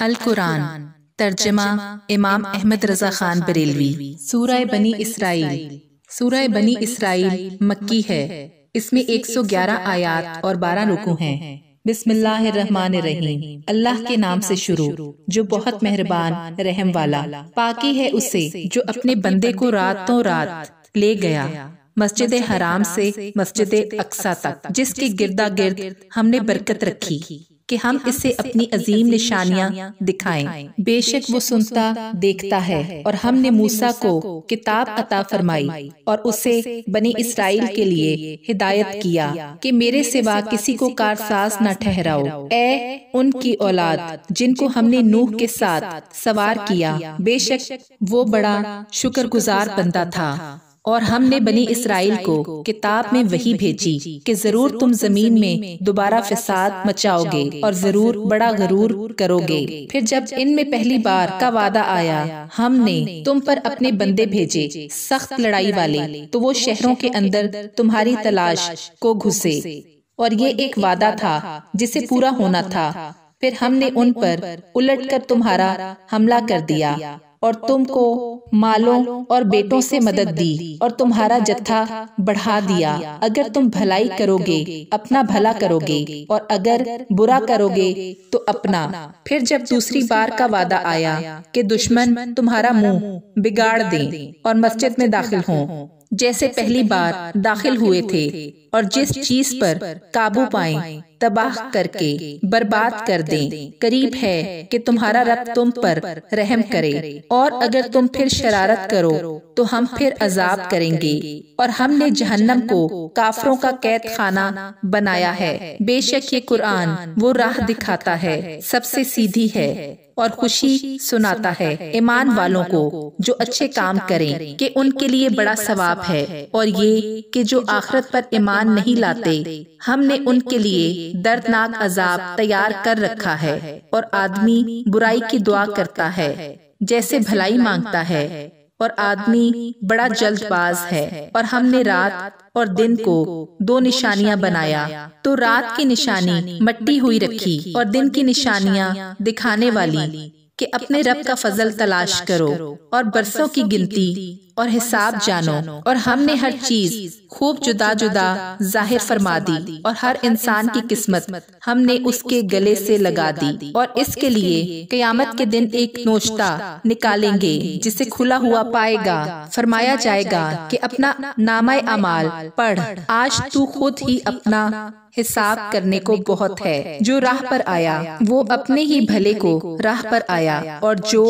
अल कुरान तर्जमा इमाम अहमद रजा खान बरेलवी। सूरह बनी इसराइल। सूरह बनी इसराइल मक्की है। इसमें 111 आयात और 12 रुकू हैं। बिस्मिल्लाहिर्रहमानिर्रहीम। अल्लाह के नाम से शुरू जो बहुत मेहरबान रहम वाला। पाकी है उसे जो अपने बंदे को रातों रात ले गया मस्जिद हराम से मस्जिद अक्सा तक, जिसके गिरदा गिर्द हमने बरकत रखी कि हम इसे अपनी अजीम निशानियां दिखाएं। बेशक वो सुनता देखता है। और हमने मूसा को किताब अता फरमाई और उसे बनी इसराइल के लिए हिदायत किया कि मेरे सिवा किसी को कारसाज न ठहराओ। ए उनकी औलाद जिनको हमने नूह के साथ सवार किया, बेशक वो बड़ा शुक्रगुजार बंदा था। और हमने बनी इसराइल को किताब में वही भेजी कि जरूर तुम जमीन में दोबारा फसाद मचाओगे और जरूर बड़ा गरूर करोगे। फिर जब इनमें पहली बार का वादा आया, हमने तुम पर अपने बंदे भेजे सख्त लड़ाई वाले, तो वो शहरों के अंदर तुम्हारी तलाश को घुसे। और ये एक वादा था जिसे पूरा होना था। फिर हमने उन पर उलटकर तुम्हारा हमला कर दिया और तुमको मालों और बेटों से मदद दी और तुम्हारा जत्था बढ़ा दिया। अगर तुम भलाई करोगे अपना भला करोगे और अगर बुरा करोगे तो अपना। फिर जब दूसरी बार का वादा आया कि दुश्मन तुम्हारा मुंह बिगाड़ दें और मस्जिद में दाखिल हों जैसे पहली बार दाखिल हुए थे, और जिस चीज पर काबू पाएं तबाह करके बर्बाद कर दें, करीब है कि तुम्हारा रब तुम पर रहम करे। और अगर तुम फिर शरारत करो तो हम फिर अजाब करेंगे। और हमने जहन्नम को काफरों का कैद खाना बनाया है। बेशक ये कुरान वो राह दिखाता है, सबसे सीधी है और खुशी सुनाता है ईमान वालों को जो अच्छे काम करें कि उनके लिए बड़ा सवाब है। और ये कि जो आखिरत पर ईमान नहीं लाते, हमने उनके लिए दर्दनाक अजाब तैयार कर रखा है। और आदमी बुराई की दुआ करता है जैसे भलाई मांगता है, और आदमी बड़ा जल्दबाज है। और हमने रात और दिन को 2 निशानियां बनाया, तो रात की निशानी मट्टी हुई रखी और दिन की निशानियां दिखाने वाली कि अपने रब का फजल तलाश करो और बरसों की गिनती और हिसाब जानो। और हमने हर चीज खूब जुदा जुदा जाहिर फरमा दी और हर इंसान की किस्मत हमने उसके गले से लगा दी। और इसके लिए क़यामत के दिन एक नोश्ता निकालेंगे जिसे खुला हुआ पाएगा। फरमाया जाएगा कि अपना नामा अमाल पढ़, आज तू खुद ही अपना हिसाब करने को बहुत है। जो राह पर आया वो अपने ही भले को राह पर आया, और जो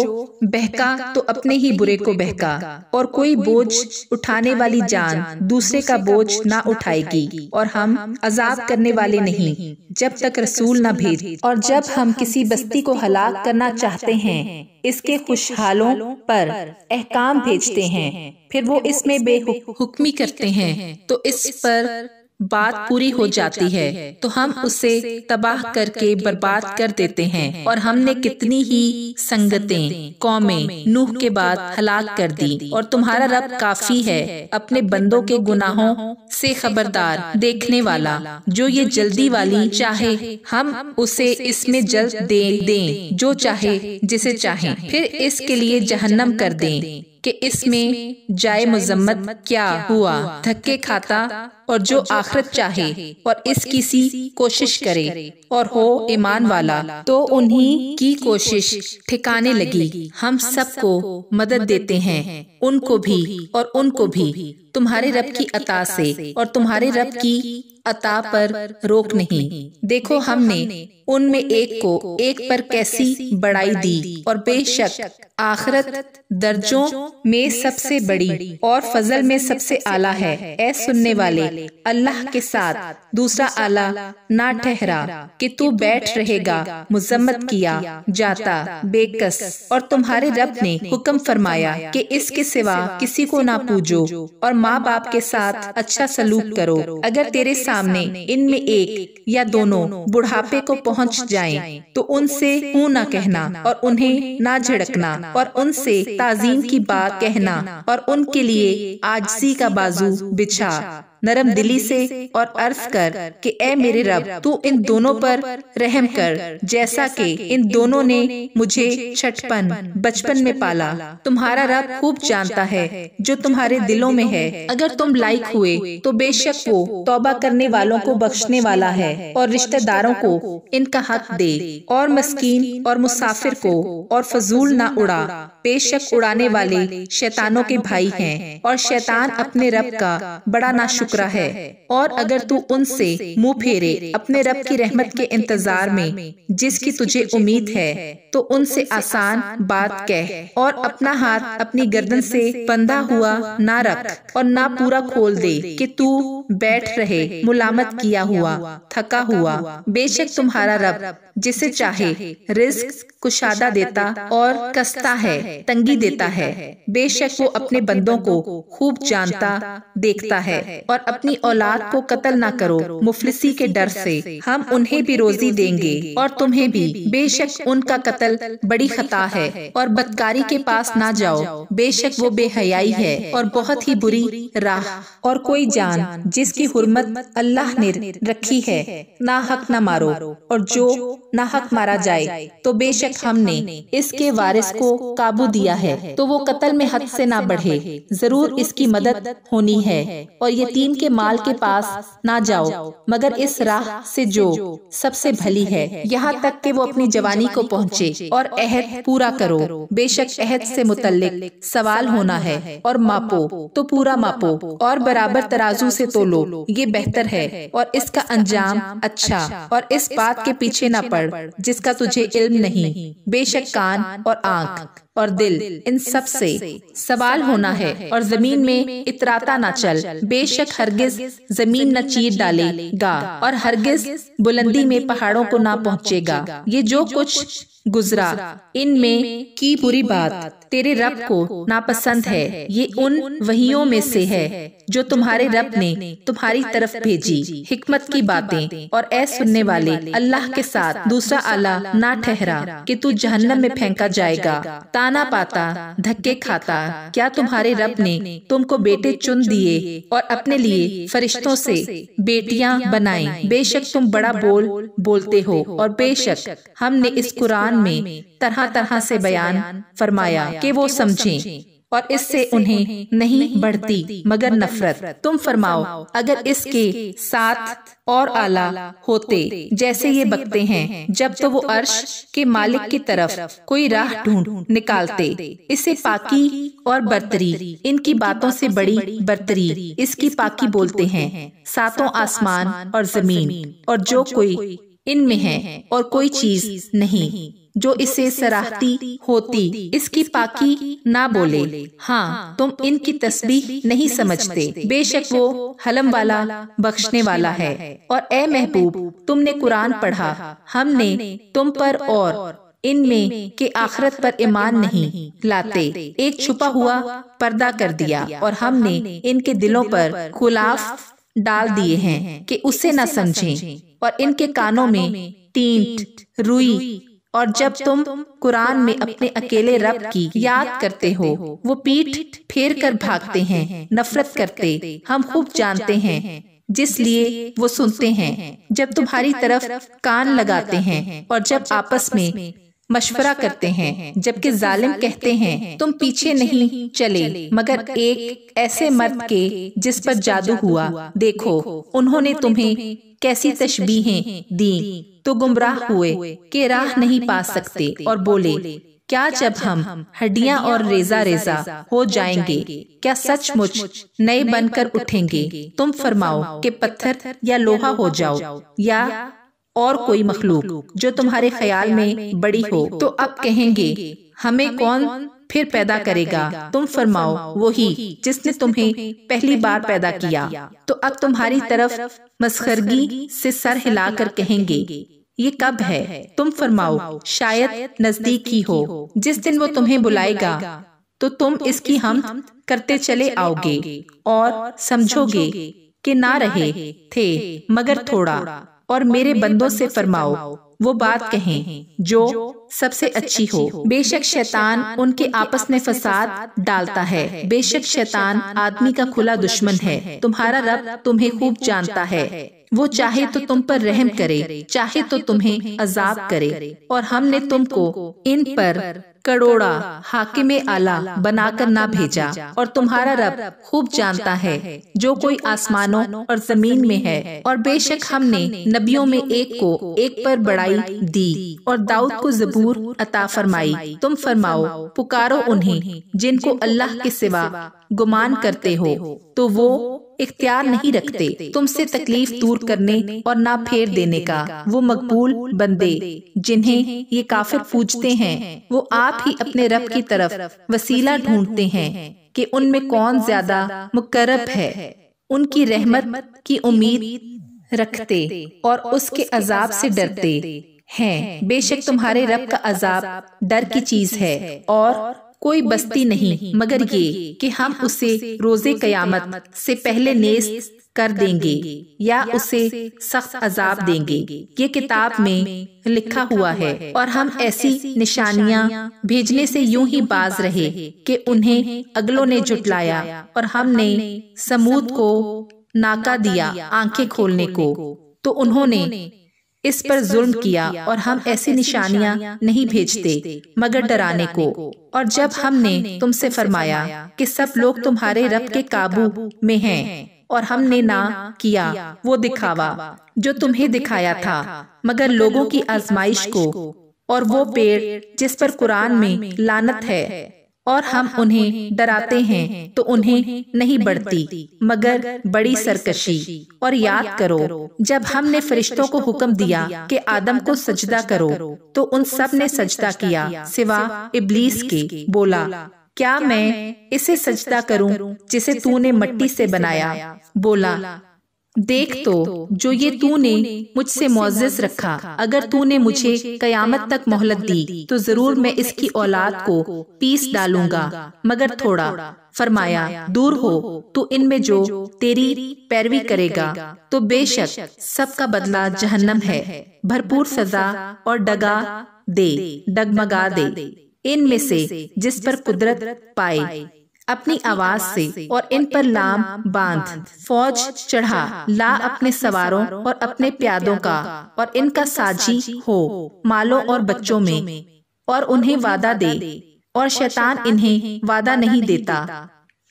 बहका तो अपने ही बुरे को बहका। और कोई बोझ उठाने वाली जान दूसरे का बोझ ना उठाएगी। और हम अजाब करने वाले नहीं जब तक रसूल न भेज। और जब हम किसी बस्ती को हलाक करना चाहते हैं, इसके खुशहालों पर अहकाम भेजते हैं, फिर वो इसमें बेहुक्मी करते हैं, तो इस पर बात पूरी हो जाती है तो हम उसे तबाह करके बर्बाद कर देते हैं। और हमने कितनी ही संगतें कौमें नूह के बाद हलाक कर दी। और तुम्हारा रब काफी है अपने बंदों के गुनाहों से खबरदार, देखने वाला। जो ये जल्दी वाली चाहे हम उसे इसमें जल्द दे दें जो चाहे जिसे चाहे, फिर इसके लिए जहन्नम कर दें कि इसमें जाए मुजम्मत क्या हुआ धक्के खाता। और जो आखिरत चाहे और इसकी सी कोशिश करे और हो ईमान वाला, तो उन्हीं की कोशिश ठिकाने लगी। हम सबको मदद देते हैं, उनको भी और उनको भी, तुम्हारे रब की अता से। और तुम्हारे रब की अता पर रोक नहीं। देखो हमने उनमें एक को एक पर कैसी बढ़ाई दी। और बेशक आखिरत दर्जों में सबसे बड़ी और फजल में सबसे आला है। ऐ सुनने वाले, अल्लाह के साथ दूसरा आला ना ठहरा कि तू बैठ रहेगा मुजम्मत किया जाता बेकस। और तुम्हारे रब ने हुक्म फरमाया कि इसके सिवा किसी को ना पूजो और माँ बाप के साथ अच्छा सलूक करो। अगर तेरे सामने इनमें एक या दोनों बुढ़ापे को पहुँच जाएं, तो उनसे हूँ ना कहना और उन्हें ना झिड़कना, और उनसे ताजीम की बात कहना और उनके लिए आजिज़ी का बाजू बिछा। नरम दिली से और अर्ज कर कि ए मेरे रब, तू इन दोनों पर रहम कर, जैसा कि इन दोनों ने मुझे बचपन में पाला। तुम्हारा रब खूब जानता है जो तुम्हारे दिलों में है। अगर तुम लायक हुए तो बेशक वो तौबा करने वालों को बख्शने वाला है और रिश्तेदारों को इनका हक दे, और मस्कीन और मुसाफिर को और फजूल ना उड़ा। बेशक उड़ाने वाले शैतानों के भाई हैं और शैतान अपने रब का बड़ा नाशुक्रा है। और अगर तू उनसे मुंह फेरे अपने रब की रहमत के इंतजार में जिसकी तुझे उम्मीद है, तो उनसे आसान बात कह और अपना हाथ अपनी गर्दन से बंधा हुआ ना रख और ना पूरा खोल दे कि तू बैठ रहे मुलामत किया हुआ, थका हुआ। बेशक तुम्हारा रब जिसे चाहे रिज्क कुशादा देता और कसता है, तंगी देता है। बेशक वो अपने बंदों को खूब जानता देखता है। और अपनी औलाद को कत्ल ना करो मुफलिसी के डर से, हम उन्हें भी रोजी देंगे और तुम्हें भी। बेशक उनका कत्ल बड़ी खता है और बदकारी के पास ना जाओ, बेशक वो बेहयाई है और बहुत ही बुरी राह। और कोई जान जिसकी हुर्मत अल्लाह ने रखी है ना हक ना मारो, और जो ना हक मारा जाए तो बेशक हमने इसके वारिस को काबू दिया है, तो वो कत्ल में हद से ना बढ़े। जरूर इसकी मदद होनी है। और यतीम के माल के पास ना जाओ मगर इस राह से जो सबसे भली है, यहाँ तक कि वो अपनी जवानी को पहुँचे। और अहद पूरा करो, बेशक अहद से मुतल्लिक सवाल होना है। और मापो तो पूरा मापो और बराबर तराजू से तोलो, ये बेहतर है और इसका अंजाम अच्छा। और इस बात के पीछे ना पड़ जिसका तुझे इल्म नहीं। बेशक कान और आँख और दिल इन सब से सवाल होना है। और जमीन में इतराता ना चल, बेशक हरगिज जमीन न चीर डालेगा और हरगिज बुलंदी में पहाड़ों को ना पहुँचेगा। ये जो कुछ गुजरा इनमें की बुरी बात तेरे रब को नापसंद है। ये उन वहियों में से है जो तुम्हारे रब ने तुम्हारी तरफ भेजी, हिकमत की बातें। और ऐ सुनने वाले, अल्लाह के साथ दूसरा आला ना ठहरा कि तू जहन्नम में फेंका जाएगा। ताना पाता धक्के खाता, क्या तुम्हारे रब ने तुमको बेटे चुन दिए और अपने लिए फरिश्तों से बेटियां बनाई। बेशक तुम बड़ा बोलते हो और बेशक हमने इस कुरान में तरह तरह से बयान फरमाया कि वो समझें, और इससे उन्हें नहीं बढ़ती मगर नफरत। तुम फरमाओ, अगर इसके साथ और आला होते जैसे ये बकते हैं, जब तो वो अर्श के मालिक की तरफ कोई राह ढूंढ निकालते। इसे पाकी और बरतरी, इनकी बातों से बड़ी बरतरी इसकी पाकी बोलते हैं। सातों आसमान और जमीन और जो कोई इनमें है और कोई चीज नहीं जो इसे सराहती होती इसकी पाकी ना बोले। हाँ, तुम इनकी तस्बीह नहीं समझते, बेशक वो हलम वाला बख्शने वाला है। और ए महबूब, तुमने कुरान पढ़ा, हमने तुम पर और इनमें के आखिरत पर ईमान नहीं लाते एक छुपा हुआ पर्दा कर दिया, और हमने इनके दिलों पर खुलाफ डाल दिए हैं कि उसे न समझें, और इनके कानों में टींट रुई। और जब तुम कुरान में अपने अकेले रब की याद करते हो, वो पीठ फेर कर भागते हैं, नफरत करते। हम खूब जानते हैं जिसलिए वो सुनते हैं जब तुम्हारी तरफ कान लगाते हैं, और जब आपस में मशवरा करते हैं। जबकि जालिम कहते हैं, तुम पीछे नहीं चले मगर एक ऐसे मर्द के जिस पर जादू हुआ। देखो उन्होंने तुम्हें कैसी तशबीहें दी, तो गुमराह हुए कि राह नहीं पा सकते। और बोले, क्या जब हम हड्डियां और रेजा रेजा हो जाएंगे, क्या सचमुच नए बनकर उठेंगे? तुम फरमाओ कि पत्थर या लोहा हो जाओ या और कोई मखलूक जो तुम्हारे ख्याल में बड़ी हो। तो अब कहेंगे, हमें कौन फिर पैदा करेगा? तुम फरमाओ, वही जिसने तुम्हें पहली बार पैदा किया। तो अब तुम्हारी तरफ मस्खरगी से सर हिलाकर कहेंगे, ये कब है? तुम फरमाओ, शायद नजदीक ही हो। जिस दिन वो तुम्हें बुलाएगा तो तुम इसकी हम करते चले आओगे और समझोगे कि ना रहे थे मगर थोड़ा। और मेरे बंदों से फरमाओ, वो बात कहें जो सबसे अच्छी हो। बेशक शैतान उनके आपस में फसाद डालता है। बेशक शैतान आदमी का खुला दुश्मन है। तुम्हारा रब तुम्हें खूब जानता है। वो चाहे तो तुम पर रहम करे, चाहे तो तुम्हें अजाब करे। और हमने तुमको इन पर करोड़ा हाकिम आला बनाकर ना भेजा। और तुम्हारा रब खूब जानता है जो कोई आसमानों और जमीन में है। और बेशक हमने नबियों में एक को एक पर बढ़ाई दी और दाऊद को ज़बूर अता फरमाई। तुम फरमाओ, पुकारो उन्हें जिनको अल्लाह के सिवा गुमान करते हो, तो वो इख्तियार नहीं रखते तुमसे तकलीफ दूर करने और ना फेर देने का। वो मकबूल बंदे जिन्हें ये काफिर पूजते हैं, वो आप ही अपने रब की तरफ वसीला ढूंढते हैं कि उनमें कौन ज्यादा मुकर्रब है। उनकी रहमत की उम्मीद रखते और उसके अजाब से डरते हैं। बेशक तुम्हारे रब का अजाब डर की चीज है और कोई बस्ती नहीं मगर ये कि हम उसे रोजे कयामत से पहले नेस्त कर देंगे या उसे सख्त अजाब देंगे। ये किताब में लिखा हुआ है। और हम ऐसी निशानियां भेजने से यूं ही बाज रहे कि उन्हें अगलों ने जुटलाया। और हमने समूद को नाका दिया आंखें खोलने को, तो उन्होंने इस पर जुल्म किया। और हम ऐसी निशानियां नहीं भेजते मगर डराने को। और जब हमने तुमसे फरमाया कि सब लोग तुम्हारे रब के काबू में हैं, और हमने ना किया वो दिखावा जो तुम्हें दिखाया था मगर लोगों की आजमाइश को। और वो पेड़ जिस पर कुरान में लानत है और हम उन्हें डराते हैं तो उन्हें नहीं बढ़ती मगर बड़ी सरकशी। और याद करो जब हमने फरिश्तों को हुक्म दिया कि आदम को सजदा करो, तो उन सब ने सजदा किया सिवा इब्लीस के। बोला, क्या मैं इसे सजदा करूं जिसे तूने मिट्टी से बनाया? बोला, देख तो जो ये तूने मुझसे मुअज़्ज़ज़ रखा, अगर तूने मुझे कयामत तक मोहलत दी तो जरूर मैं इसकी औलाद को पीस डालूंगा मगर थोड़ा। फरमाया, दूर हो तू इनमें जो तेरी पैरवी करेगा, तो बेशक सबका बदला जहन्नम है। भरपूर सजा और डगमगा दे इनमें से जिस पर कुदरत पाए अपनी आवाज से। और इन पर लाम बांध, फौज चढ़ा ला अपने सवारों और अपने प्यादों का, और इनका साजी हो मालों और बच्चों में, और उन्हें वादा दे। और शैतान इन्हें वादा नहीं देता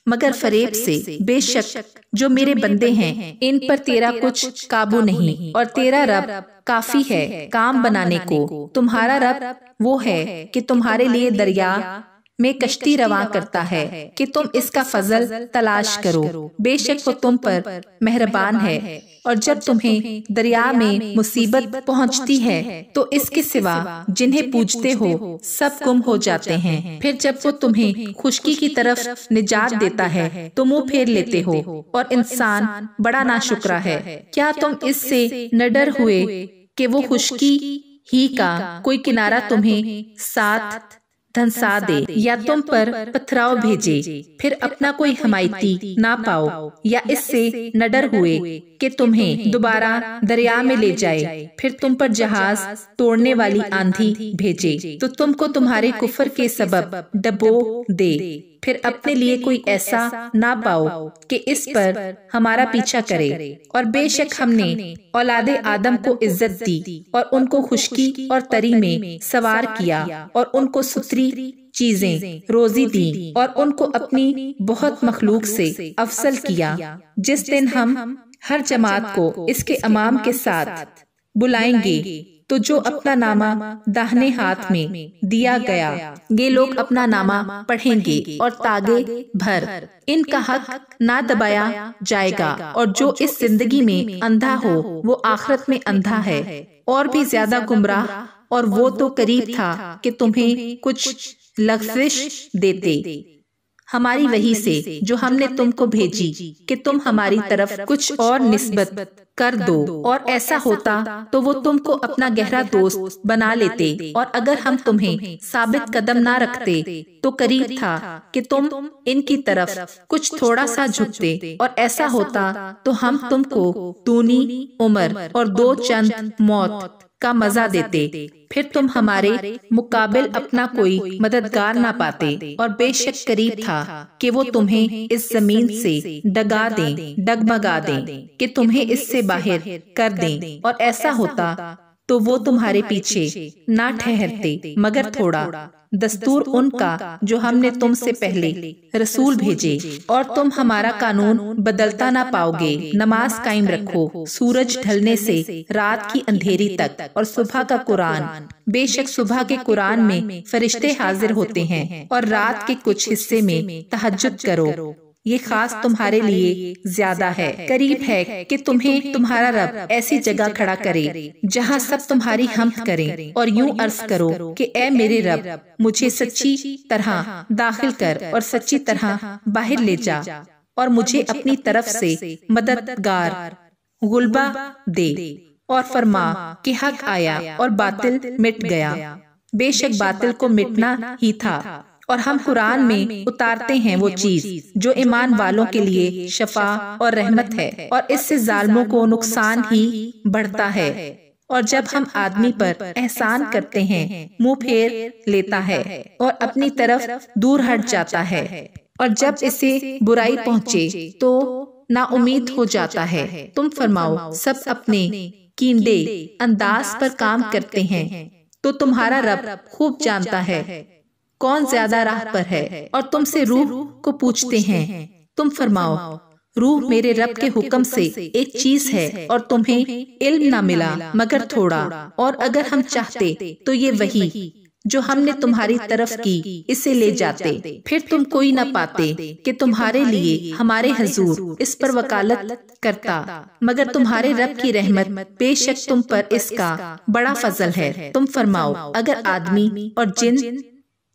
मगर फरेब से। बेशक जो मेरे बंदे हैं इन पर तेरा कुछ काबू नहीं, और तेरा रब काफी है काम बनाने को। तुम्हारा रब वो है कि तुम्हारे लिए दरिया में कश्ती रवां करता है कि तुम इसका फजल तलाश करो। बेशक वो तुम पर मेहरबान है। और जब तुम्हें दरिया में मुसीबत पहुंचती है तो इसके सिवा जिन्हें पूजते हो सब गुम हो जाते हैं। फिर जब वो तुम्हें खुशकी की तरफ निजात देता है तो मुंह फेर लेते हो, और इंसान बड़ा नाशुक्रा है। क्या तुम इससे न डर हुए कि वो खुशकी ही का कोई किनारा तुम्हें साथ धंसा दे, या तुम पर पथराव भेजे फिर अपना कोई हमायती ना पाओ? या इससे न डर हुए कि तुम्हें दोबारा दरिया में ले जाए फिर तुम पर जहाज तोड़ने वाली आंधी भेजे, तो तुमको तुम्हारे कुफर के सबब डबो दे फिर अपने लिए कोई ऐसा ना पाओ कि इस पर हमारा पीछा करे। और बेशक हमने औलादे आदम को इज्जत दी और उनको खुशकी और तरी में सवार किया, और उनको सुथरी चीजें रोजी दी, और उनको अपनी बहुत मखलूक से अफसल किया। जिस दिन हम हर जमात को इसके इमाम के साथ बुलाएंगे तो जो अपना नामा दाहिने हाथ में दिया गया ये लोग अपना नामा पढ़ेंगे, और तागे भर इनका हक ना दबाया जाएगा। और जो इस जिंदगी में अंधा हो वो आखिरत में अंधा है और भी ज्यादा गुमराह। और वो तो करीब था कि तुम्हें कुछ लग़्ज़िश देते हमारी वही से जो हमने तुमको भेजी कि तुम हमारी तरफ कुछ और निस्बत कर दो, और ऐसा होता तो वो तुमको अपना गहरा दोस्त बना लेते। और अगर हम तुम्हें साबित कदम ना रखते तो करीब था कि तुम इनकी तरफ कुछ थोड़ा सा झुकते, और ऐसा होता तो हम तुमको दूनी उम्र और दो चंद मौत का मजा देते, फिर तुम हमारे मुकाबिल अपना कोई मददगार ना पाते। और बेशक करीब था कि वो तुम्हें इस जमीन से डगमगा दें कि तुम्हें इससे बाहर कर दें, और ऐसा होता तो वो तुम्हारे पीछे ना ठहरते मगर थोड़ा। दस्तूर उनका जो हमने तुमसे पहले रसूल भेजे, और तुम हमारा कानून बदलता ना पाओगे। नमाज कायम रखो सूरज ढलने से रात की अंधेरी तक, और सुबह का कुरान। बेशक सुबह के कुरान में फरिश्ते हाजिर होते हैं, और रात के कुछ हिस्से में तहज्जुद करो। ये खास तुम्हारे लिए ज्यादा है। करीब है कि तुम्हें तुम्हारा रब ऐसी जगह खड़ा करे जहाँ सब तुम्हारी हम्द करें, और यूं अर्ज करो कि ए मेरे रब, मुझे सच्ची तरह दाखिल कर और सच्ची तरह बाहर ले जा, और मुझे अपनी तरफ से मददगार गुलबा दे, और फरमा कि हक आया और बातिल मिट गया। बेशक बातिल को मिटना ही था, और हम कुरान में उतारते हैं वो चीज जो ईमान वालों के लिए शफा और रहमत है, और इससे जालिमों को नुकसान ही बढ़ता है। और जब हम आदमी पर एहसान करते हैं, मुंह फेर लेता है और अपनी तरफ दूर हट जाता है, और जब इसे बुराई पहुँचे तो नाउमीद हो जाता है। तुम फरमाओ, सब अपने कींडे अंदाज पर काम करते हैं, तो तुम्हारा रब खूब जानता है कौन ज्यादा राह पर है। और तुमसे रूह को पूछते हैं, तुम फरमाओ, रूह मेरे रब के हुक्म से एक चीज है, और तुम्हें इल्म ना मिला मगर थोड़ा, और अगर हम चाहते तो ये वही जो हमने तुम्हारी तरफ की इसे ले जाते, फिर तुम कोई न पाते कि तुम्हारे लिए हमारे हुजूर इस पर वकालत करता, मगर तुम्हारे रब की रहमत बेशक तुम पर इसका बड़ा फजल है। तुम फरमाओ, अगर आदमी और जिन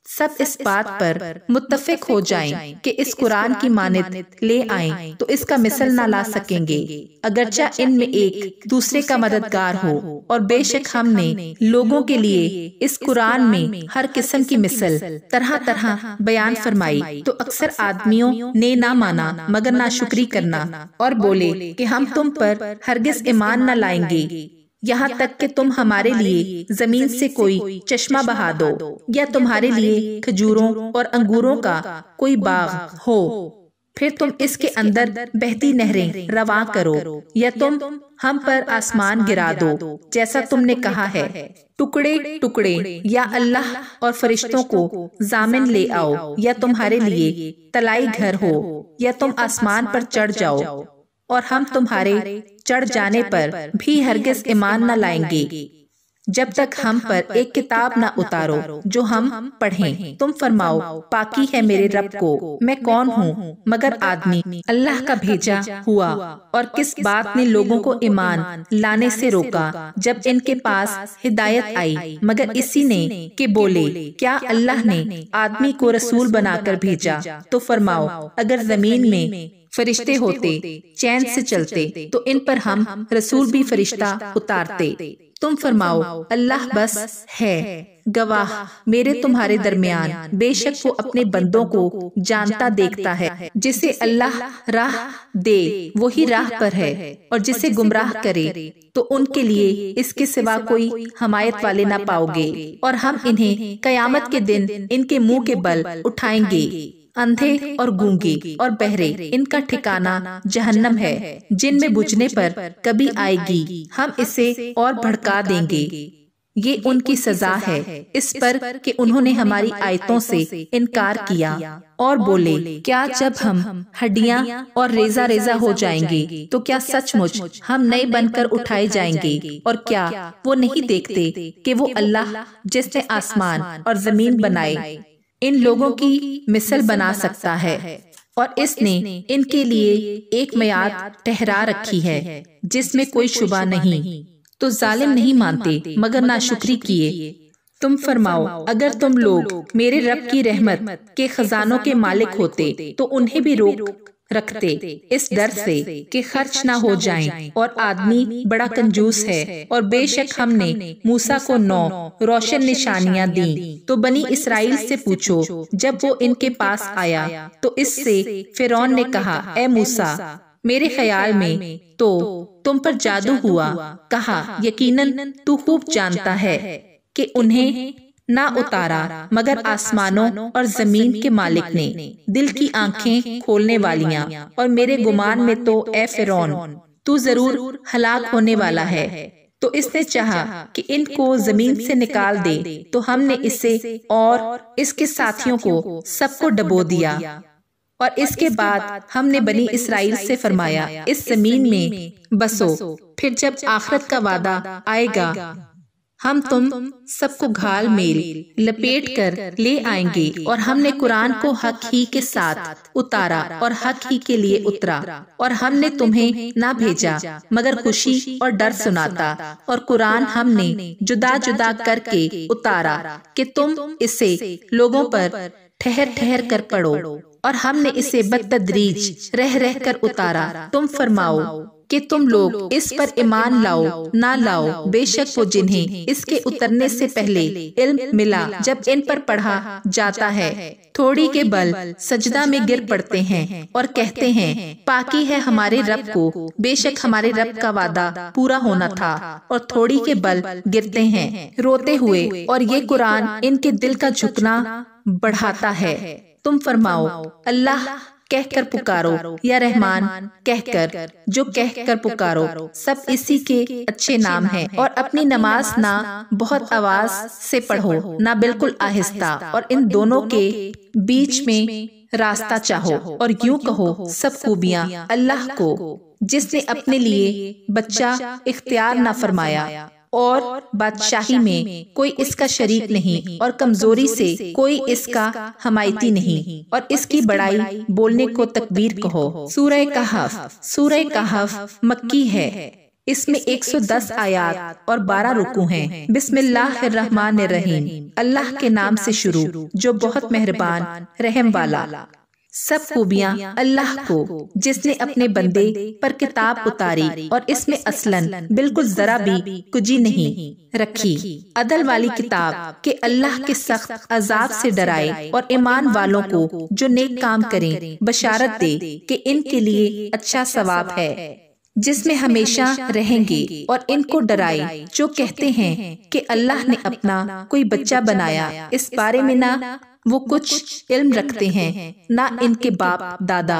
सब इस बात पर मुत्तफिक हो जाएं कि इस कुरान की मानित ले आएं, तो इसका मिसल ना ला सकेंगे, अगरचा इनमें एक दूसरे का मददगार हो। और बेशक हमने लोगों के लिए इस कुरान में हर किस्म की मिसल तरह तरह बयान फरमाई, तो अक्सर आदमियों ने ना माना मगर नाशुक्री करना, और बोले कि हम तुम पर हरगिज ईमान न लाएंगे, यहाँ तक कि तुम हमारे लिए जमीन से कोई चश्मा बहा दो, या तुम्हारे लिए खजूरों और अंगूरों का कोई बाग हो, फिर तुम इसके अंदर बहती नहरें रवा करो, या तुम हम पर आसमान गिरा दो जैसा तुमने कहा है। टुकड़े टुकड़े या अल्लाह और फरिश्तों को जामिन ले आओ, या तुम्हारे लिए तलाई घर हो, या तुम आसमान पर चढ़ जाओ, और हम तुम्हारे चढ़ जाने पर भी हरगिज ईमान न लाएंगे जब तक हम पर एक किताब न उतारो जो हम पढ़ें। तुम फरमाओ, पाकी है मेरे रब को, मैं कौन हूँ मगर आदमी अल्लाह का भेजा हुआ। और किस बात ने लोगों को ईमान लाने से रोका जब इनके पास हिदायत आई, मगर इसी ने कि बोले, क्या अल्लाह ने आदमी को रसूल बनाकर भेजा? तो फरमाओ, अगर जमीन में फरिश्ते होते चैन से चलते तो इन पर हम रसूल भी फरिश्ता उतारते। तुम फरमाओ, अल्लाह बस है गवाह मेरे तुम्हारे दरमियान, बेशक वो अपने बंदों को जानता देखता है। जिसे अल्लाह राह दे वही राह पर है, और जिसे गुमराह करे तो उनके लिए इसके सिवा कोई हमायत वाले ना पाओगे। और हम इन्हें कयामत के दिन इनके मुंह के बल उठाएंगे। अंधे और गूंगे और बहरे इनका ठिकाना जहन्नम है, जिनमें बुझने पर कभी आएगी हम इसे और भड़का देंगे। ये उनकी सजा है इस पर कि उन्होंने हमारी आयतों से इनकार किया और बोले, क्या जब हम हड्डियां और रेजा रेजा हो जाएंगे तो क्या सचमुच हम नए बनकर उठाए जाएंगे? और क्या वो नहीं देखते कि वो अल्लाह जिसने आसमान और जमीन बनाए इन लोगों की मिसल बना सकता है, और इसने इनके लिए एक मियाद ठहरा रखी है जिसमें कोई शुबा नहीं। तो जालिम नहीं मानते मगर नाशुक्री किए। तुम फरमाओ, अगर तुम लोग मेरे रब की रहमत के खजानों के मालिक होते तो उन्हें भी रोक रखते इस डर से कि खर्च ना हो जाएं, और आदमी बड़ा कंजूस है। और बेशक हमने मूसा को 9 रोशन निशानियां दी। तो बनी इसराइल से पूछो, जब वो इनके पास आया तो इससे फिरौन ने कहा, ए मूसा, मेरे ख्याल में तो तुम पर जादू हुआ। कहा, यकीनन तू खूब जानता है कि उन्हें ना उतारा मगर आसमानों और जमीन के मालिक ने, दिल की आंखें खोलने वालियां। और मेरे गुमान में तो ए फिरौन, तू जरूर हलाक होने वाला है। तो इसने चाहा कि इनको जमीन से निकाल दे, तो हमने इसे और इसके साथियों को सबको डबो दिया। और इसके बाद हमने बनी इसराइल से फरमाया, इस जमीन में बसो, फिर जब आखिरत का वादा आएगा हम तुम सबको घाल मेल लपेट कर ले आएंगे। और हमने कुरान को हक ही के साथ उतारा और हक ही के लिए उतरा। और हमने तुम्हें ना भेजा मगर खुशी और डर सुनाता। और कुरान हमने जुदा जुदा करके उतारा कि तुम इसे लोगों पर ठहर ठहर कर पढ़ो। और हमने इसे बतदरीज रह रह कर उतारा। तुम फरमाओ कि तुम लोग इस पर ईमान लाओ ना लाओ, बेशक वो जिन्हें इसके उतरने से पहले इल्म मिला, जब इन पर पढ़ा जाता है थोड़ी के बल सजदा में गिर पड़ते हैं और कहते हैं, पाकी है हमारे रब को, बेशक हमारे रब का वादा पूरा होना था। और थोड़ी के बल गिरते हैं रोते हुए, और ये कुरान इनके दिल का झुकना बढ़ाता है। तुम फरमाओ, अल्लाह कहकर पुकारो या रहमान कहकर, जो कहकर पुकारो, सब इसी के अच्छे नाम हैं। और अपनी नमाज ना बहुत आवाज से पढ़ो ना बिल्कुल आहिस्ता, और इन दोनों के बीच में रास्ता चाहो। और यूं कहो, सब खूबियां अल्लाह को, जिसने अपने लिए बच्चा इख्तियार ना फरमाया और बादशाही में कोई इसका शरीक नहीं, और कमजोरी से कोई इसका हमायती नहीं। और इसकी बड़ाई बोलने को तकबीर कहो। सूरह कहफ। सूरह कहफ मक्की है। इसमें 110 आयात और 12 रुकू हैं। बिस्मिल्लाहिर्रहमानिर्रहीम, अल्लाह के नाम से शुरू जो बहुत मेहरबान रहम वाला। सब खूबियां अल्लाह को, जिसने अपने बंदे पर किताब उतारी और इसमें असलन बिल्कुल जरा भी कुजी नहीं रखी। अदल वाली किताब के अल्लाह के सख्त अजाब से डराए और ईमान वालों को जो नेक काम करें बशारत दे कि इनके लिए अच्छा सवाब है, जिसमें हमेशा रहेंगे। और इनको डराए जो कहते हैं कि अल्लाह ने अपना कोई बच्चा बनाया, इस बारे में ना वो कुछ इल्म रखते हैं ना इनके बाप दादा।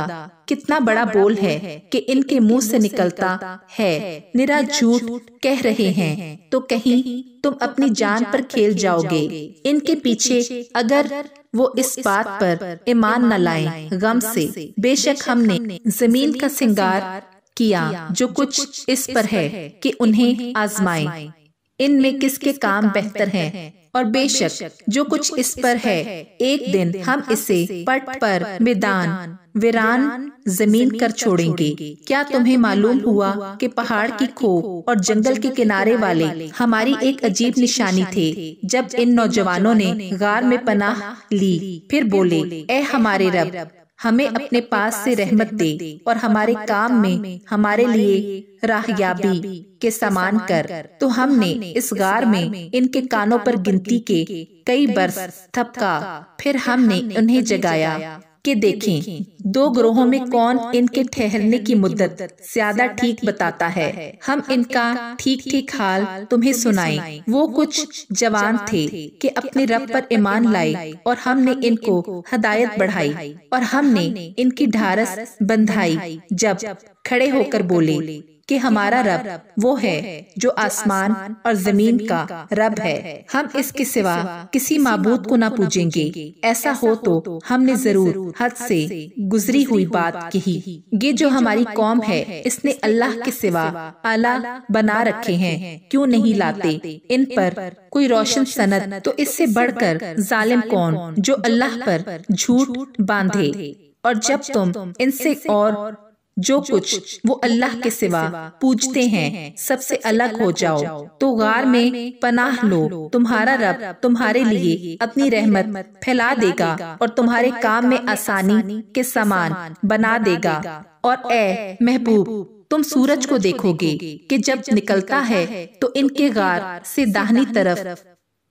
कितना बड़ा बोल है कि इनके मुंह से निकलता है, निरा झूठ कह रहे हैं। तो कहीं तुम अपनी जान पर खेल जाओगे इनके पीछे, अगर वो इस बात पर ईमान न लाएं गम से। बेशक हमने जमीन का सिंगार किया जो कुछ इस पर है कि उन्हें आजमाएं इनमें किसके काम बेहतर हैं। और बेशक जो कुछ इस पर है, एक दिन हम इसे पट पर मैदान वीरान जमीन कर छोड़ेंगे। क्या तुम्हें मालूम हुआ कि पहाड़ की खो और जंगल के किनारे वाले हमारी एक अजीब निशानी थे, जब इन नौजवानों ने गार में पनाह ली, फिर बोले, ए हमारे रब, हमें अपने पास से रहमत दे और हमारे काम में हमारे लिए राहयाबी के समान कर। तो हमने इस गार में इनके कानों पर गिनती के कई बरस थपका, फिर हमने उन्हें जगाया कि देखें दो ग्रोहों में कौन इनके ठहरने की मुद्दत ज्यादा ठीक बताता है। हम इनका ठीक ठीक हाल तुम्हें सुनाएं। वो कुछ जवान थे कि अपने रब पर ईमान लाए और हमने इनको हदायत बढ़ाई और हमने इनकी ढारस बंधाई, जब खड़े होकर बोले कि हमारा रब वो है जो आसमान और जमीन का रब है, हम इसके सिवा किसी माबूद को ना पूजेंगे। ऐसा हो तो हमने जरूर हद से गुजरी हुई बात कही। ये जो हमारी कौम है, इसने अल्लाह के सिवा आला बना रखे हैं, क्यों नहीं लाते इन पर कोई रोशन सनद। तो इससे बढ़कर जालिम कौन जो अल्लाह पर झूठ बांधे। और जब तुम इनसे और जो कुछ वो अल्लाह के सिवा पूजते हैं सबसे अलग हो जाओ, तो गार में पनाह लो। तुम्हारा रब तुम्हारे लिए अपनी रहमत फैला देगा और तुम्हारे काम में आसानी के समान बना देगा। और ए महबूब, तुम सूरज को देखोगे कि जब निकलता है तो इनके गार से दाहिनी तरफ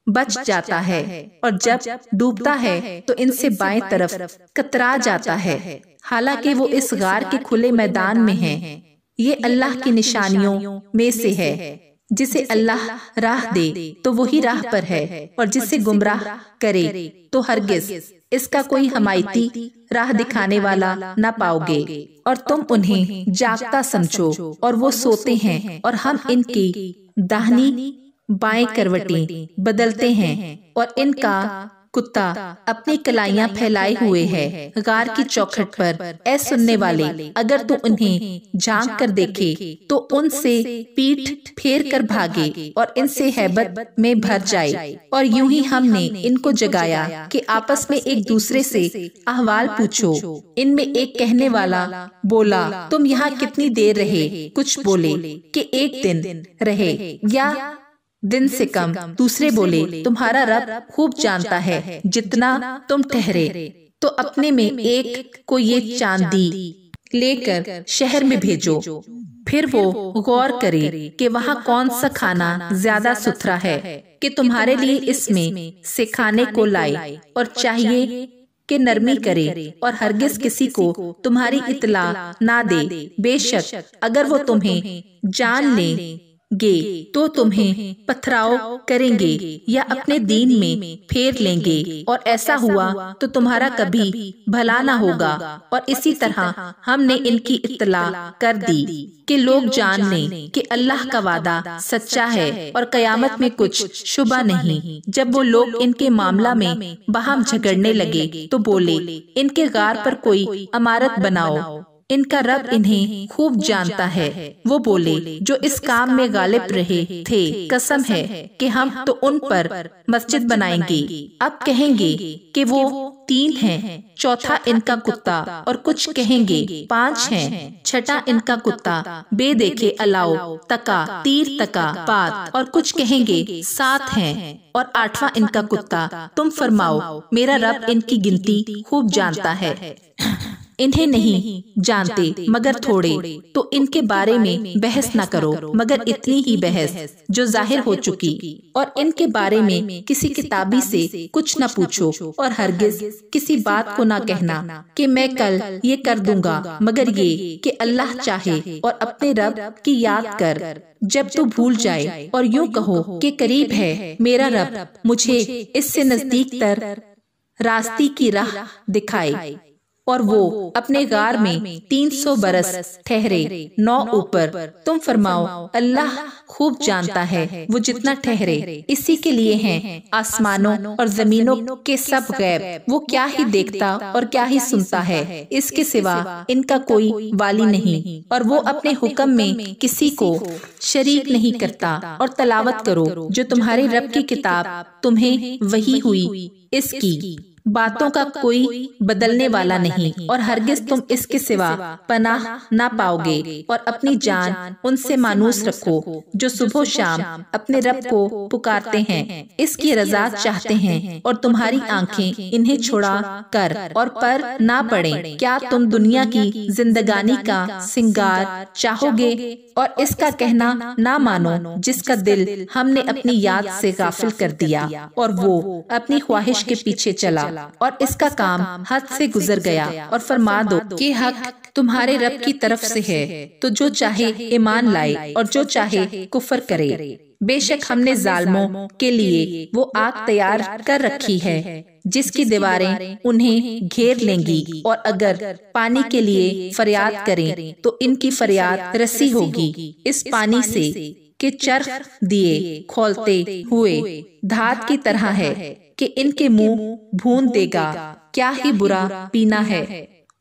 बच जाता है और जब डूबता है तो इनसे बाएं तरफ कतरा जाता है। हालांकि वो इस गार के खुले मैदान में है। ये अल्लाह की निशानियों में से है। जिसे अल्लाह राह दे तो वही राह पर है, और जिसे गुमराह करे तो हरगिज इसका कोई हमायती राह दिखाने वाला ना पाओगे। और तुम उन्हें जागता समझो और वो सोते हैं, और हम इनकी दाहिनी बाएं करवटें बदलते हैं, और इनका कुत्ता अपनी कलाइयां फैलाए हुए है गार की चौखट पर। ऐ सुनने वाले, अगर तू उन्हें झांक कर देखे तो उनसे पीठ फेर कर भागे और इनसे हैबत में भर जाए। और यूं ही हमने इनको जगाया कि आपस में एक दूसरे से अहवाल पूछो। इनमें एक कहने वाला बोला, तुम यहाँ कितनी देर रहे? कुछ बोले कि 1 दिन रहे या दिन से कम। दूसरे बोले, तुम्हारा रब खूब जानता है जितना तुम ठहरे। तो अपने में एक को ये चांदी लेकर शहर में भेजो, फिर वो गौर करे कि वहाँ कौन सा खाना ज्यादा सुथरा है कि तुम्हारे लिए इसमें से खाने को लाए, और चाहिए कि नरमी करे और हरगिज किसी को तुम्हारी इतला ना दे। बेशक अगर वो तुम्हें जान ले तो तुम्हें पथराव करेंगे या अपने दीन में फेर लेंगे, और ऐसा हुआ तो तुम्हारा कभी भला ना होगा। और इसी तरह हमने इनकी इत्तला कर दी कि लोग जान लें कि अल्लाह का वादा सच्चा है और कयामत में कुछ शुबा नहीं। जब वो लोग इनके मामला में बाहम झगड़ने लगे तो बोले, इनके गार पर कोई इमारत बनाओ, इनका रब इन्हें खूब जानता है। वो बोले, जो इस काम में गालिब रहे थे, कसम है कि हम तो उन पर मस्जिद बनाएंगे। अब कहेंगे कि वो 3 हैं, चौथा इनका कुत्ता, और कुछ कहेंगे 5 हैं, छठा इनका कुत्ता बेदेखे अलाओ तका तीर तका बात, और कुछ कहेंगे 7 हैं और 8वां इनका कुत्ता। तुम फरमाओ, मेरा रब इनकी गिनती खूब जानता है। इन्हें नहीं जानते मगर थोड़े, तो इनके बारे में बहस न करो मगर इतनी ही बहस जो जाहिर हो चुकी। और इनके बारे में किसी किताबी से कुछ न पूछो, और हरगिज किसी बात को न कहना कि मैं कल ये कर दूंगा, मगर ये कि अल्लाह चाहे, और अपने रब की याद कर जब तू भूल जाए, और यूं कहो कि करीब है मेरा रब, मुझे इससे नजदीक तर रास्ते की राह दिखाए। और वो अपने गार में 300 बरस ठहरे 9 ऊपर। तुम फरमाओ, अल्लाह खूब जानता है वो जितना ठहरे। इसी के लिए हैं आसमानों और जमीनों के सब गैब। वो क्या ही देखता और क्या ही सुनता है, इसके सिवा इनका कोई वाली नहीं, और वो अपने हुक्म में किसी को शरीक नहीं करता। और तलावत करो जो तुम्हारे रब की किताब तुम्हें वही हुई, इसकी बातों का कोई बदलने वाला नहीं, और हरगिज तुम इसके सिवा पनाह ना पाओगे। और अपनी जान उनसे मानूस रखो जो सुबह शाम अपने रब को पुकारते हैं, इसकी रजा चाहते हैं, और तुम्हारी आंखें इन्हें छुड़ा कर और पर ना पड़े। क्या तुम दुनिया की जिंदगानी का सिंगार चाहोगे और इसका कहना ना मानो, जिसका दिल हमने अपनी याद से गाफिल कर दिया और वो अपनी ख्वाहिश के पीछे चला, और इसका काम हद से गुजर गया। और फरमा दो कि हक तुम्हारे रब की तरफ से है, तो जो चाहे ईमान लाए और जो चाहे कुफर करे। बेशक हमने जालिमों के लिए वो आग तैयार कर रखी है जिसकी दीवारें उन्हें घेर लेंगी, और अगर पानी के लिए फरियाद करें तो इनकी फरियाद रसी होगी इस पानी से कि चरख दिए खोलते हुए धात की तरह है कि इनके मुंह भून देगा। क्या ही बुरा पीना है,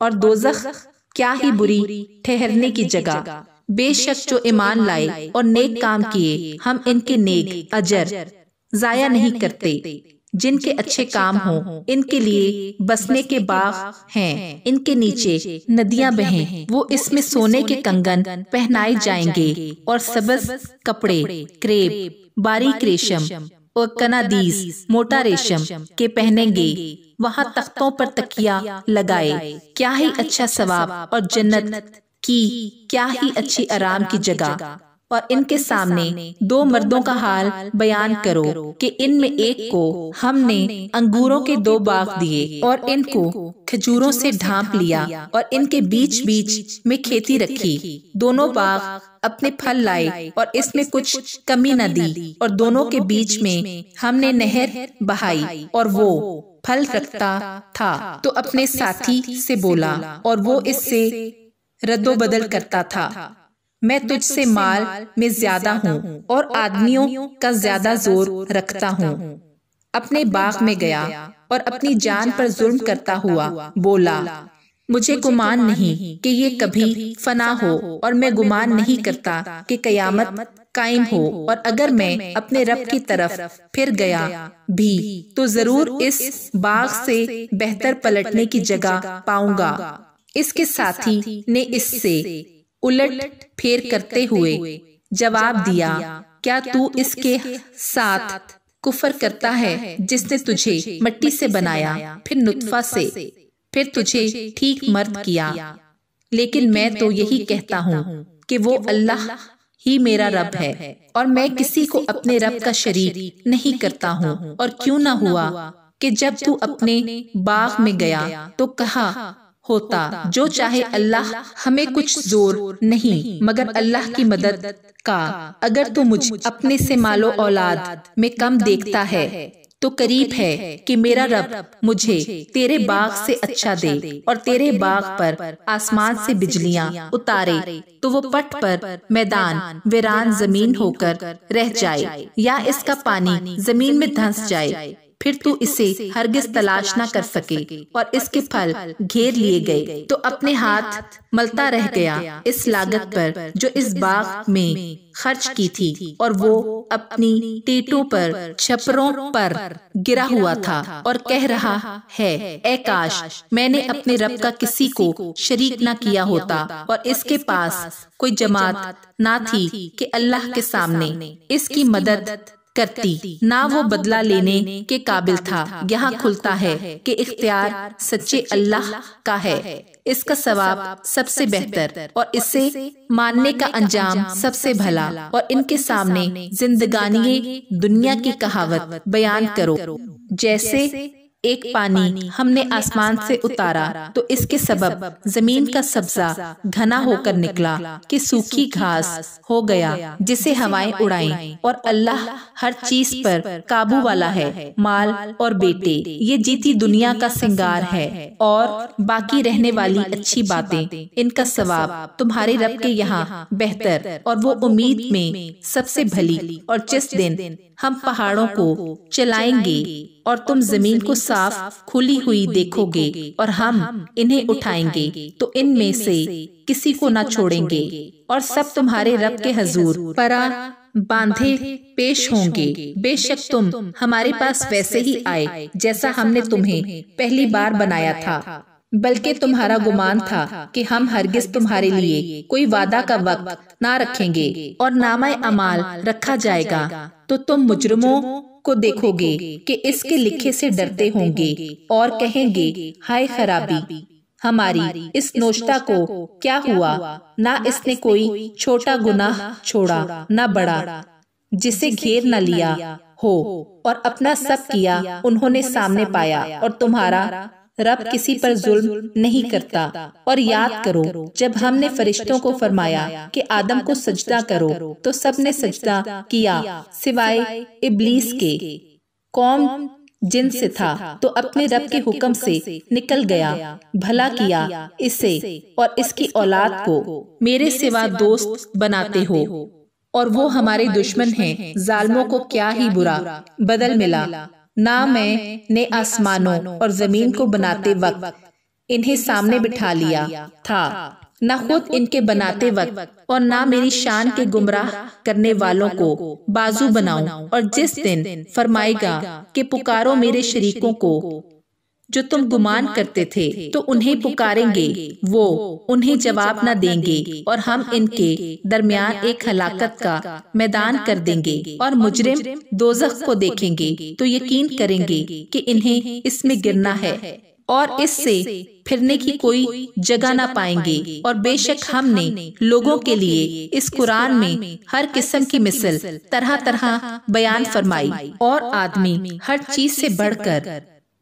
और दोज़ख क्या ही बुरी ठहरने की जगह। बेशक जो ईमान लाए और नेक काम किए, हम इनके नेक अजर जाया नहीं करते। जिनके अच्छे काम हो इनके लिए बसने के बाग हैं, इनके नीचे नदियां बहें। वो इसमें सोने के कंगन पहनाए जाएंगे और सबज कपड़े, क्रेप, बारीक रेशम और कनादीस, मोटा रेशम के पहनेंगे। वहाँ तख्तों पर तकिया लगाए। क्या ही अच्छा सवाब और जन्नत की क्या ही अच्छी आराम की जगह। और इनके सामने दो मर्दों का हाल बयान करो कि इनमें एक को हमने अंगूरों के 2 बाग दिए और इनको खजूरों से ढांप लिया और इनके बीच बीच में खेती रखी। दोनों बाग अपने फल लाए और इसमें कुछ कमी न दी और दोनों के बीच में हमने नहर बहाई और वो फल रखता था। तो अपने साथी से बोला और वो इससे रद्दोबदल करता था, मैं तुझसे माल में ज्यादा हूँ और आदमियों का ज्यादा जोर रखता हूँ। अपने बाग में गया और अपनी जान पर जुल्म करता हुआ बोला, मुझे गुमान नहीं कि ये कभी फना हो और मैं गुमान नहीं करता कि कयामत कायम हो। और अगर मैं अपने रब की तरफ फिर गया भी तो जरूर इस बाग से बेहतर पलटने की जगह पाऊंगा। इसके साथी ने इससे उलट फेर करते हुए जवाब दिया, क्या तू इसके साथ कुफर करता है जिसने तुझे मिट्टी से बनाया, फिर नुत्फा से, फिर तुझे ठीक मर्द किया। लेकिन मैं तो यही कहता हूँ कि वो अल्लाह ही मेरा रब है और मैं किसी को अपने रब का शरीक नहीं करता हूँ। और क्यों न हुआ कि जब तू अपने बाग में गया तो कहा होता, जो चाहे अल्लाह, हमें कुछ जोर नहीं मगर अल्लाह की मदद का। अगर तू मुझे अपने से मालो औलाद में कम देखता है तो करीब है कि मेरा रब मुझे तेरे बाग से अच्छा दे और तेरे बाग पर आसमान से बिजलियां उतारे तो वो पट पर मैदान वीरान जमीन होकर रह जाए या इसका पानी जमीन में धंस जाए, फिर तू इसे हरगिज तलाश न कर सके और इसके फल घेर लिए गए। तो अपने हाथ मलता रह गया इस लागत पर जो इस बाग में खर्च की थी और वो अपनी टेटों पर छपरों पर गिरा हुआ था और कह रहा है, ऐ काश मैंने अपने रब का किसी को शरीक न किया होता। और इसके पास कोई जमात ना थी कि अल्लाह के सामने इसकी मदद करती, ना वो बदला लेने के काबिल था। यहाँ खुलता है कि इख्तियार सच्चे अल्लाह का है, इसका सवाब सबसे बेहतर और इसे मानने का अंजाम सबसे भला। और इनके सामने जिंदगानी दुनिया की कहावत बयान करो, जैसे एक पानी हमने आसमान से उतारा तो इसके सबब जमीन का सब्जा घना होकर निकला कि सूखी घास हो गया जिसे हवाएं उड़ाएं। और अल्लाह हर चीज पर काबू वाला है। माल और बेटे ये जीती दुनिया का सिंगार है और बाकी रहने वाली अच्छी बातें, इनका सवाब तुम्हारे रब के यहाँ बेहतर और वो उम्मीद में सबसे भली। और जिस दिन हम पहाड़ों को चलाएंगे और तुम जमीन को साफ खुली हुई देखोगे और हम इन्हें उठाएंगे तो इनमें से किसी को न छोड़ेंगे और सब तुम्हारे रब के हजूर परा बांधे पेश होंगे। बेशक तुम हमारे पास वैसे ही आए जैसा हमने तुम्हें पहली बार बनाया था, बल्कि तुम्हारा गुमान था कि हम हरगिज तुम्हारे लिए कोई वादा का वक्त ना रखेंगे और नामा अमाल रखा जाएगा। तो तुम मुजरिमों को देखोगे कि इसके लिखे से डरते होंगे और कहेंगे, हाय खराबी हमारी इस नोश्ता को क्या हुआ। ना इसने कोई छोटा गुनाह छोड़ा ना बड़ा जिसे घेर न लिया हो और अपना सब किया उन्होंने सामने पाया। और तुम्हारा रब किसी पर जुल्म नहीं करता। और याद करो जब हमने फरिश्तों को फरमाया कि आदम को सजदा करो तो सबने सजदा किया सिवाय इब्लीस के। कौम जिन से था तो अपने रब के हुक्म से निकल गया। भला किया इसे और इसकी औलाद को मेरे सिवा दोस्त बनाते हो और वो हमारे दुश्मन हैं। जालिमों को क्या ही बुरा बदल मिला। ना मैंने आसमानों और जमीन को बनाते वक्त इन्हें सामने बिठा लिया था, न खुद इनके बनाते वक्त और ना मेरी शान के गुमराह करने वालों को बाजू बनाऊं। और जिस दिन फरमाएगा कि पुकारो मेरे शरीकों को जो तुम गुमान करते थे तो उन्हें पुकारेंगे, वो उन्हें जवाब न देंगे और हम इनके दरमियान एक हलाकत का मैदान कर देंगे। और मुजरिम दोज़ख को देखेंगे तो यकीन करेंगे कि इन्हें इसमें गिरना है और इससे फिरने की कोई जगह ना पाएंगे। और बेशक हमने लोगों के लिए इस कुरान में हर किस्म की मिसल तरह तरह बयान फरमाई। और आदमी हर चीज से बढ़कर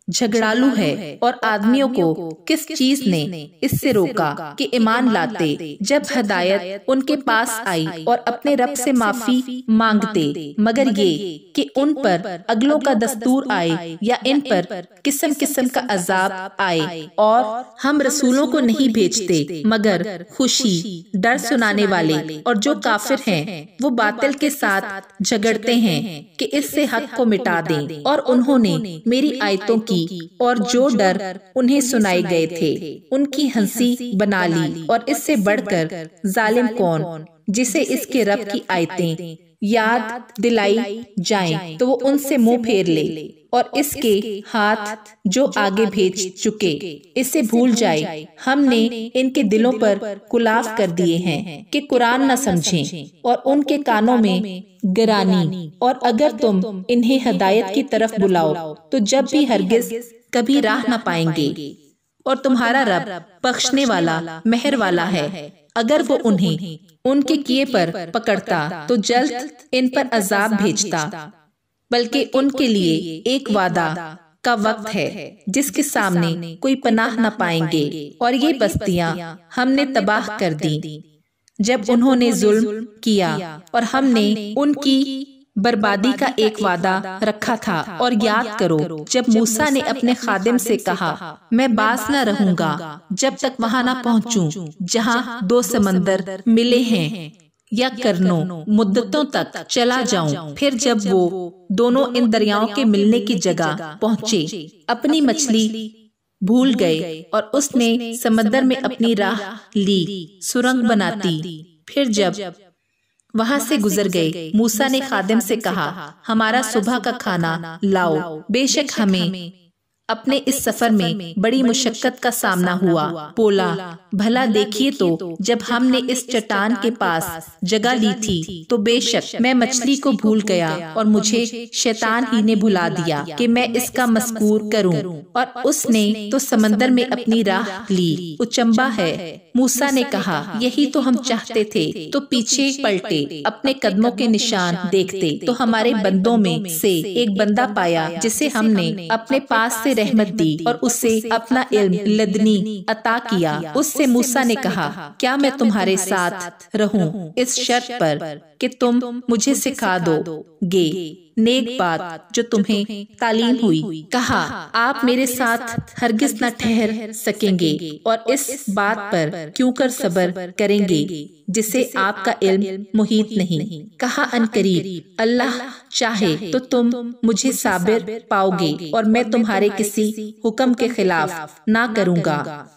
झगड़ालू है। और आदमियों को किस चीज ने इससे रोका कि ईमान लाते, जब हिदायत उनके पास आई और अपने रब से माफी मांगते, मगर ये कि उन पर अगलों का दस्तूर आए या इन पर किस्म किस्म का अजाब आए। और हम रसूलों को नहीं भेजते मगर खुशी डर सुनाने वाले। और जो काफिर हैं वो बातिल के साथ झगड़ते हैं कि इससे हक को मिटा दें। और उन्होंने मेरी आयतों की और जो डर उन्हें सुनाए गए थे उनकी हंसी बना ली। और इससे बढ़कर जालिम कौन, जिसे इसके रब की आयतें याद दिलाई जाएं तो वो उनसे मुंह फेर ले और इसके हाथ जो आगे भेज चुके इसे भूल जाए। हमने इनके दिलों पर कुलाफ कर दिए हैं कि कुरान न समझें और उनके कानों में गिरानी। और अगर तुम इन्हें हिदायत की तरफ बुलाओ तो जब भी हरगिज कभी राह न पाएंगे। और तुम्हारा रब बख्शने वाला मेहर वाला है। अगर वो उन्हें उनके किए पर पकड़ता तो जल्द इन पर अजाब भेजता, बल्कि उनके लिए एक वादा का वक्त है जिसके सामने कोई पनाह न पाएंगे। और ये बस्तियां हमने तबाह कर दी जब उन्होंने जुल्म किया। और हमने उनकी बर्बादी का एक वादा रखा था। और याद करो जब मूसा ने अपने खादिम से कहा, मैं बास न रहूंगा जब तक वहां न पहुंचूं जहां दो समंदर मिले हैं, या करनो मुद्दतों तक चला जाऊं। फिर जब वो दोनों इन दरियाओं के मिलने की जगह पहुंचे, अपनी मछली भूल गए और उसने समंदर में अपनी राह ली सुरंग बनाती। फिर जब वहां से गुजर गए, मूसा ने खादिम से कहा, हमारा सुबह का खाना लाओ। बेशक हमें अपने इस सफर में बड़ी मुशक्कत का सामना हुआ। बोला, भला देखिए तो जब हमने इस चट्टान के पास जगह ली थी तो बेशक मैं मछली को भूल गया और मुझे शैतान ही ने भुला दिया कि मैं इसका मज़कूर करूं। और उसने तो समंदर में अपनी राह ली, उचंबा है। मूसा ने कहा, यही तो हम चाहते थे। तो पीछे पलटे अपने कदमों के निशान देखते तो हमारे बंदों में से एक बंदा पाया जिसे हमने अपने पास से रहमत दी और उसे अपना इल्म लदनी अता किया। उससे मूसा ने कहा, क्या मैं तुम्हारे साथ रहूं इस शर्त पर कि तुम मुझे सिखा दोगे नेक बात जो तुम्हें तालीम हुई। कहा, आप मेरे साथ हरगिज न ठहर सकेंगे और इस बात पर क्यों कर सब्र करेंगे जिसे आपका इल्म मुहीत नहीं। कहा, अनकरीब अल्लाह चाहे तो तुम मुझे साबिर पाओगे और मैं तुम्हारे किसी हुक्म के खिलाफ ना करूँगा।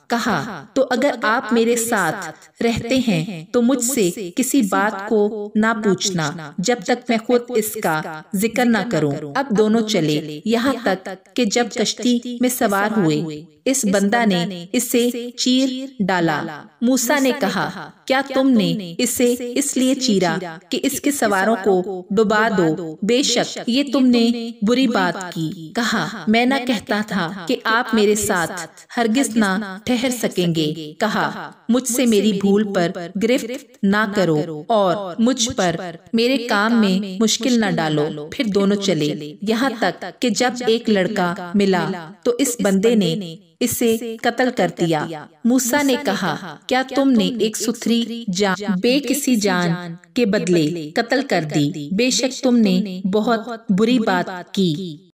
कहा, तो अगर आप मेरे साथ रहते हैं तो मुझसे किसी बात को ना पूछना जब तक मैं खुद इसका जिक्र ना करूं। अब दोनों चले यहाँ तक कि जब कश्ती में सवार हुए, इस बंदा ने इसे चीर डाला। मूसा ने कहा, क्या तुमने इसे इसलिए चीरा कि इसके सवारों को डुबा दो? बेशक ये तुमने बुरी बात की। कहा, मैं न कहता था कि आप मेरे साथ हरगिज ना ठहर सकेंगे। कहा, मुझसे मेरी भूल पर गिरफ्त ना करो और मुझ पर मेरे काम में मुश्किल न डालो। फिर दोनों चले यहाँ तक कि जब एक लड़का मिला तो इस बंदे ने इसे कत्ल कर दिया। मूसा ने कहा, क्या तुमने एक सुथरी जान बेकिसी जान के बदले कत्ल कर दी? बेशक तुमने बहुत बुरी बात की।